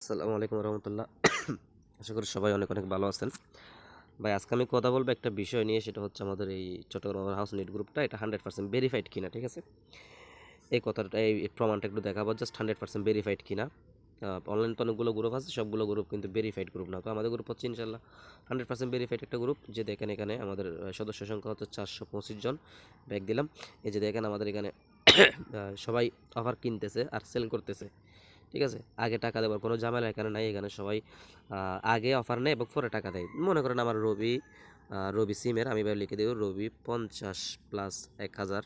আসসালামু আলাইকুম রহমতুল্লাহ। আশা করি সবাই অনেক অনেক ভালো আছেন। ভাই আজকে আমি কথা বলবো একটা বিষয় নিয়ে, সেটা হচ্ছে আমাদের এই চট্টগ্রাম হাউস নিট গ্রুপটা এটা 100% ভেরিফাইড কিনা, ঠিক আছে? এই কথাটা এই প্রমাণটা একটু দেখাবো, জাস্ট 100% ভেরিফাইড কিনা। অনলাইন তো অনেকগুলো গ্রুপ আছে, সবগুলো গ্রুপ কিন্তু ভেরিফাইড গ্রুপ না। তো আমাদের গ্রুপ হচ্ছে ইনশাল্লাহ 100% ভেরিফাইড একটা গ্রুপ। যে দেখেন এখানে আমাদের সদস্য সংখ্যা হচ্ছে 425 জন। ব্যাক দিলাম। এই যে দেখেন আমাদের এখানে সবাই অফার কিনতেছে আর সেল করতেছে, ঠিক আছে? আগে টাকা দেওয়ার কোনো ঝামেলা এখানে নাই। এখানে সবাই আগে অফার নেয় এবং পরে টাকা দেয়। মনে করেন আমার রবি সিমের আমি এবার লিখে দেব রবি 50 প্লাস 1000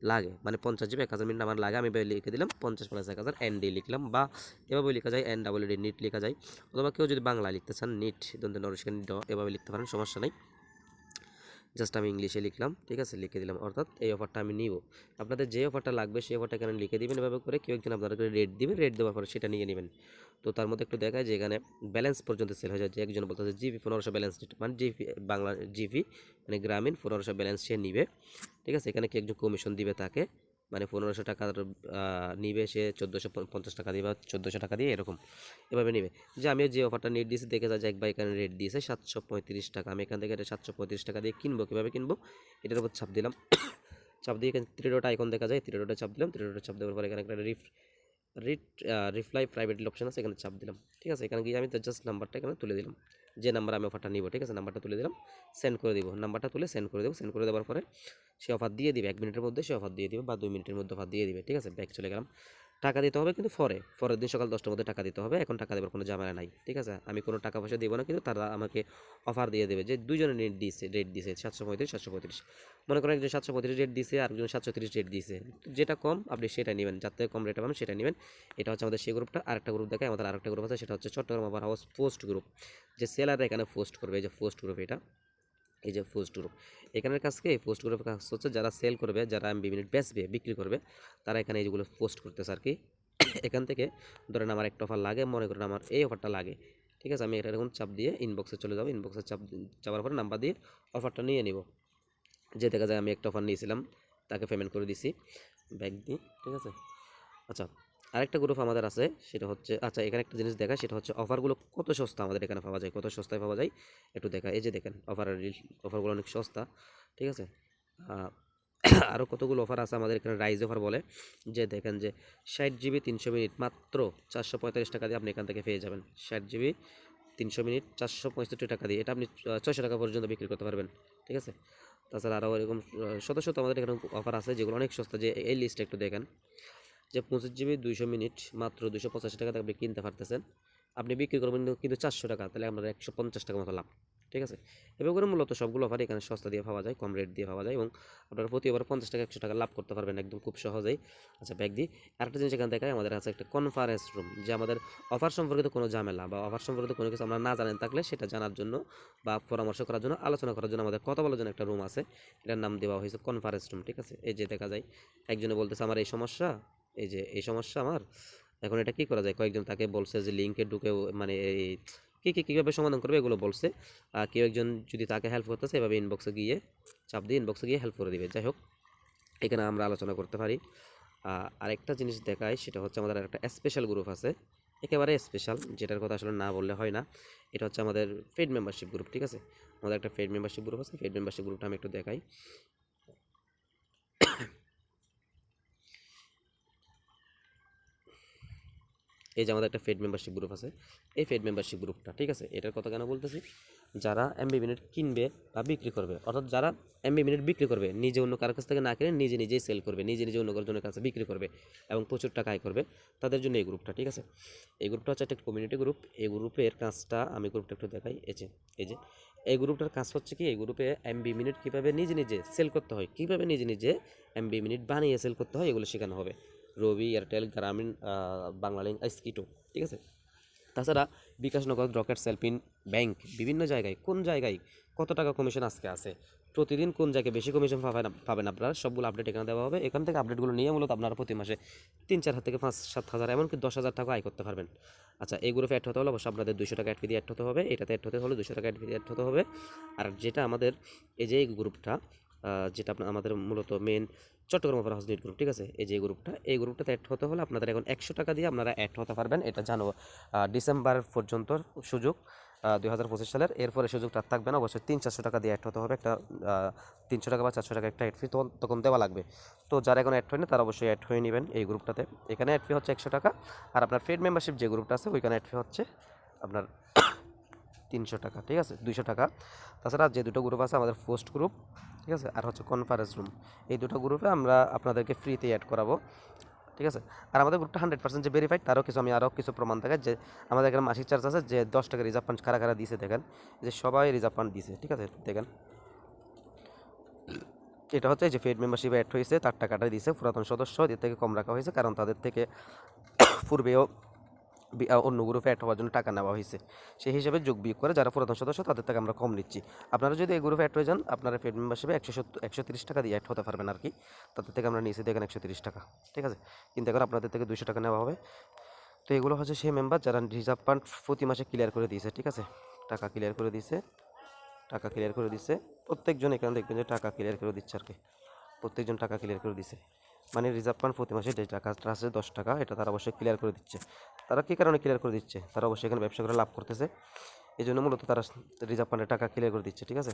লাগে, মানে 50 জিবি 1000 মিনিট আমার লাগে। আমি এবার লিখে দিলাম 50 প্লাস 1000 এনডি লিখলাম, বা এভাবে লেখা যায় এন ডাবল ডি নিট লেখা যায়। অথবা কেউ যদি বাংলা লিখতে চান নিট দন্তে নরসিংহ নিট এভাবে লিখতে পারেন, সমস্যা নেই। জাস্ট আমি ইংলিশে লিখলাম, ঠিক আছে? লিখে দিলাম, অর্থাৎ এই অফারটা আমি নিব। আপনাদের যে অফারটা লাগবে সেই অফারটা এখানে লিখে দিবেন এভাবে করে। কেউ একজন আপনাদেরকে রেট দিবে, রেট দেওয়ার পরে সেটা নিয়ে নেবেন। তো তার মধ্যে একটু দেখায় যে এখানে ব্যালেন্স পর্যন্ত সেল হয়ে যায়। যে একজন বলতেছে জিবি 1500 ব্যালেন্স, মানে জিপি বাংলা জিপি মানে গ্রামীণ 1500 ব্যালেন্স সে নিবে, ঠিক আছে? এখানে কি একজন কমিশন দিবে তাকে, মানে 1500 টাকার নিবে সে 1450 টাকা দিয়ে বা 1400 টাকা দিয়ে এরকম এভাবে নিবে। যে আমি যে অফারটা নেট দিয়েছি দেখে যায় যে একবার এখানে রেট দিয়েছে 735 টাকা। আমি এখান থেকে এটা 735 টাকা দিয়ে কিনবো। কীভাবে কিনবো? এটার উপর চাপ দিলাম। চাপ দিয়ে এখানে থ্রি ডট আইকন দেখা যায়, থ্রি ডটে চাপ দিলাম। থ্রি ডটে চাপ দেওয়ার পর এখানে একটা রিট রিপ্লাই প্রাইভেট অপশন আছে, এখানে চাপ দিলাম, ঠিক আছে? এখানে গিয়ে আমি জাস্ট নাম্বারটা এখানে তুলে দিলাম, যে নাম্বার আমি অফারটা নিব, ঠিক আছে? নাম্বারটা তুলে দিলাম, সেন্ড করে দিব। নাম্বারটা তুলে সেন্ড করে দেবো। সেন্ড করে দেওয়ার পরে সে অফার দিয়ে দিবে, 1 মিনিটের মধ্যে সে অফার দিয়ে দিবে বা 2 মিনিটের মধ্যে অফার দিয়ে দিবে, ঠিক আছে? ব্যাক চলে গেলাম। টাকা দিতে হবে কিন্তু পরের দিন সকাল 10টার মধ্যে টাকা দিতে হবে। এখন টাকা দেওয়ার কোনো ঝামেলা নাই, ঠিক আছে? আমি কোনো টাকা পয়সা দেবো না, কিন্তু তারা আমাকে অফার দিয়ে দেবে। যে দুজনে রেট দিয়েছে 735। মনে করেন একজন 735 রেট দিয়েছে, আরেকজন 730 রেট দিয়েছে। যেটা কম আপনি সেটা নেবেন, যার থেকে কম রেটে পাবেন সেটা নেবেন। এটা হচ্ছে আমাদের সেই গ্রুপটা। আরেকটা গ্রুপ দেখায়, আমাদের আরেকটা গ্রুপ আছে, সেটা হচ্ছে চট্টগ্রাম আবার হাউস পোস্ট গ্রুপ। যে সেলাররা এখানে পোস্ট করবে, এই যে পোস্ট গ্রুপ এটা, এই যে পোস্ট গ্রুপ। এখানের কাজকে এই পোস্ট গ্রুপের কাজ হচ্ছে যারা সেল করবে, যারা এমবি মিনিট বেচবে, বিক্রি করবে, তারা এখানে এইগুলো পোস্ট করতেছে আর কি। এখান থেকে ধরেন আমার একটা অফার লাগে, মনে করেন আমার এই অফারটা লাগে, ঠিক আছে? আমি এটা এখন চাপ দিয়ে ইনবক্সে চলে যাবো। ইনবক্সে চাপ যাওয়ার পরে নাম্বার দিয়ে অফারটা নিয়ে নিব। যে দেখা যায় আমি একটা অফার নিয়েছিলাম, তাকে পেমেন্ট করে দিছি ব্যাক দিয়ে, ঠিক আছে? আচ্ছা, আরেকটা গ্রুপ আমাদের আছে, সেটা হচ্ছে, আচ্ছা এখানে একটা জিনিস দেখা, সেটা হচ্ছে অফারগুলো কত সস্তা আমাদের এখানে পাওয়া যায়, কত সস্তায় পাওয়া যায় একটু দেখা। এই যে দেখেন অফারগুলো অনেক সস্তা, ঠিক আছে? আরও কতগুলো অফার আছে আমাদের এখানে, রাইজ অফার বলে। যে দেখেন যে 60 জিবি 300 মিনিট মাত্র 445 টাকা দিয়ে আপনি এখান থেকে পেয়ে যাবেন। 60 জিবি 300 মিনিট 465 টাকা দিয়ে এটা আপনি 600 টাকা পর্যন্ত বিক্রি করতে পারবেন, ঠিক আছে? তাছাড়া আরও এরকম শত শত আমাদের এখানে অফার আছে যেগুলো অনেক সস্তা। যে এই লিস্টটা একটু দেখেন, যে 25 জিবি 200 মিনিট মাত্র 285 টাকাতে আপনি কিনতে পারতেছেন। আপনি বিক্রি করবেন কিন্তু 400 টাকা, তাহলে আপনার 150 টাকা মতো লাভ, ঠিক আছে? এভাবে করে মূলত সবগুলো অফার এখানে সস্তা দিয়ে পাওয়া যায়, কম রেট দিয়ে পাওয়া যায়, এবং আপনারা প্রতি ওভার 50 টাকা 100 টাকা লাভ করতে পারবেন একদম খুব সহজেই। আচ্ছা ব্যাক দিই। আরেকটা জিনিস এখানে দেখায়, আমাদের কাছে একটা কনফারেন্স রুম, যে আমাদের অফার সম্পর্কিত কোনো ঝামেলা বা অফার সম্পর্কিত কোনো কিছু আমরা না জানেন থাকলে সেটা জানার জন্য বা পরামর্শ করার জন্য, আলোচনা করার জন্য, আমাদের কথা বলার জন্য একটা রুম আছে। এটার নাম দেওয়া হয়েছে কনফারেন্স রুম, ঠিক আছে? এই যে দেখা যায় একজনে বলতেছে আমার এই সমস্যা, এই যে এই সমস্যা আমার, এখন এটা কি করা যায়? কয়েকজন তাকে বলছে যে লিঙ্কে ঢুকে মানে এই কীভাবে সমাধান করবে এগুলো বলছে। কেউ একজন যদি তাকে হেল্প করতেছে, এভাবে ইনবক্সে গিয়ে চাপ দিয়ে ইনবক্সে গিয়ে হেল্প করে দিবে। যাই হোক, এখানে আমরা আলোচনা করতে পারি। আরেকটা জিনিস দেখায়, সেটা হচ্ছে আমাদের একটা স্পেশাল গ্রুপ আছে, একেবারে স্পেশাল, যেটার কথা আসলে না বললে হয় না। এটা হচ্ছে আমাদের পেইড মেম্বারশিপ গ্রুপ, ঠিক আছে? আমাদের একটা পেইড মেম্বারশিপ গ্রুপ আছে। পেইড মেম্বারশিপ গ্রুপটা আমি একটু দেখাই। এই যে আমাদের একটা পেইড মেম্বারশিপ গ্রুপ আছে, এই পেইড মেম্বারশিপ গ্রুপটা, ঠিক আছে? এটার কথা কেন বলতেছি? যারা এমবি মিনিট কিনবে বা বিক্রি করবে, অর্থাৎ যারা এমবি মিনিট বিক্রি করবে, নিজে অন্য কারোর কাছ থেকে না কিনে নিজে নিজেই সেল করবে, নিজে নিজে অন্য জনের কাছে বিক্রি করবে এবং প্রচুর টাকা আয় করবে, তাদের জন্য এই গ্রুপটা, ঠিক আছে? এই গ্রুপটা হচ্ছে একটা কমিউনিটি গ্রুপ। এই গ্রুপের কাজটা আমি গ্রুপটা একটু দেখাই। এই যে এই গ্রুপটার কাজ হচ্ছে কি, এই গ্রুপে এমবি মিনিট কীভাবে নিজে নিজে সেল করতে হয়, কীভাবে নিজে নিজে এমবি মিনিট বানিয়ে সেল করতে হয়, এগুলো শেখানো হবে। রবি, এয়ারটেল, গ্রামীণ, বাংলালিংক, স্কিটো, ঠিক আছে? তাছাড়া বিকাশনগর, রকেট, সেলফিন, ব্যাংক, বিভিন্ন জায়গায় কোন জায়গায় কত টাকা কমিশন আজকে আছে, প্রতিদিন কোন জায়গায় বেশি কমিশন পাবেন আপনারা, সবগুলো আপডেট এখানে দেওয়া হবে। এখান থেকে আপডেটগুলো নিয়ে মূলত আপনারা প্রতি মাসে 3-4 হাজার থেকে 5-7 হাজার, এমনকি 10,000 টাকা আয় করতে পারবেন। আচ্ছা, এই গ্রুপে অ্যাড হতে হলে অবশ্যই আপনাদের 200 টাকা অ্যাড ফি দিয়ে অ্যাড হতে হবে। এটাতে অ্যাড হতে হলে 200 টাকা অ্যাড ফি দিয়ে অ্যাড হতে হবে। আর যেটা আমাদের এই যে এই গ্রুপটা, যেটা আপনার আমাদের মূলত main Chittagong over house knit group, ঠিক আছে। এই যে এই গ্রুপটাতে অ্যাড হতে হলে আপনাদের এখন 100 টাকা দিয়ে আপনারা অ্যাড হতে পারবেন। এটা জানো ডিসেম্বর পর্যন্ত সুযোগ, 2025 সালের। এরপরে সুযোগটা আর থাকবে না, অবশ্যই 300-400 টাকা দিয়ে অ্যাড হতে হবে। একটা 300 টাকা বা 400 টাকা একটা অ্যাড ফি তখন দেওয়া লাগবে। তো যারা এখন অ্যাড হয়নি তারা অবশ্যই অ্যাড হয়ে নেবেন এই গ্রুপটাতে। এখানে অ্যাড ফি হচ্ছে 100 টাকা, আর আপনার পেড মেম্বারশিপ যে গ্রুপটা আছে ওইখানে অ্যাড ফি হচ্ছে আপনার 300 টাকা, ঠিক আছে, 200 টাকা। তাছাড়া যে দুটো গ্রুপ আছে আমাদের পোস্ট গ্রুপ, ঠিক আছে, আর হচ্ছে কনফারেন্স রুম, এই দুটো গ্রুপে আমরা আপনাদেরকে ফ্রিতে অ্যাড করাবো, ঠিক আছে। আর আমাদের গ্রুপটা 100% যে ভেরিফাইড, আমি আরও কিছু প্রমাণ দেখাই যে আমাদের এখানে মাসিক চার্জ আছে যে 10 টাকা রিজার্ভ ফান্ড কারা কারা দিয়েছে দেখেন, যে সবাই রিজার্ভ ফান্ড দিয়েছে, ঠিক আছে। দেখেন এটা হচ্ছে যে পেড মেম্বারশিপ অ্যাড হয়েছে তার টাকাটা দিয়েছে, পুরাতন সদস্য এর থেকে কম রাখা হয়েছে, কারণ তাদের থেকে পূর্বেও অন্য গ্রুপে অ্যাড হওয়ার জন্য টাকা নেওয়া হয়েছে। সেই হিসাবে যোগ বিয়োগ করে যারা পুরাতন সদস্য তাদের থেকে আমরা কম নিচ্ছি। আপনারা যদি এই গ্রুপে অ্যাড হয়ে যান, আপনারা পেড মেম্বারশিপে 130 টাকা দিয়ে অ্যাড হতে পারবেন আর কি। তাদের থেকে আমরা নিয়েছি দেখেন 130 টাকা, ঠিক আছে। কিন্তু এখন আপনাদের থেকে 200 টাকা নেওয়া হবে। তো এগুলো হচ্ছে সেই মেম্বার যারা রিজার্ভ ফান্ড প্রতি মাসে ক্লিয়ার করে দিয়েছে, ঠিক আছে। টাকা ক্লিয়ার করে দিয়েছে, টাকা ক্লিয়ার করে দিচ্ছে প্রত্যেকজন। এখানে দেখবেন যে টাকা ক্লিয়ার করে দিচ্ছে আর কি, প্রত্যেকজন টাকা ক্লিয়ার করে দিচ্ছে। মানে রিজার্ভ ফান্ড প্রতি মাসে যে টাকাটা আছে 10 টাকা, এটা তারা অবশ্যই ক্লিয়ার করে দিচ্ছে। তারা কী কারণে ক্লিয়ার করে দিচ্ছে? তারা অবশ্যই এখানে ব্যবসা করে লাভ করতেছে, এই জন্য মূলত তারা রিজার্ভ ফান্ডের টাকা ক্লিয়ার করে দিচ্ছে, ঠিক আছে।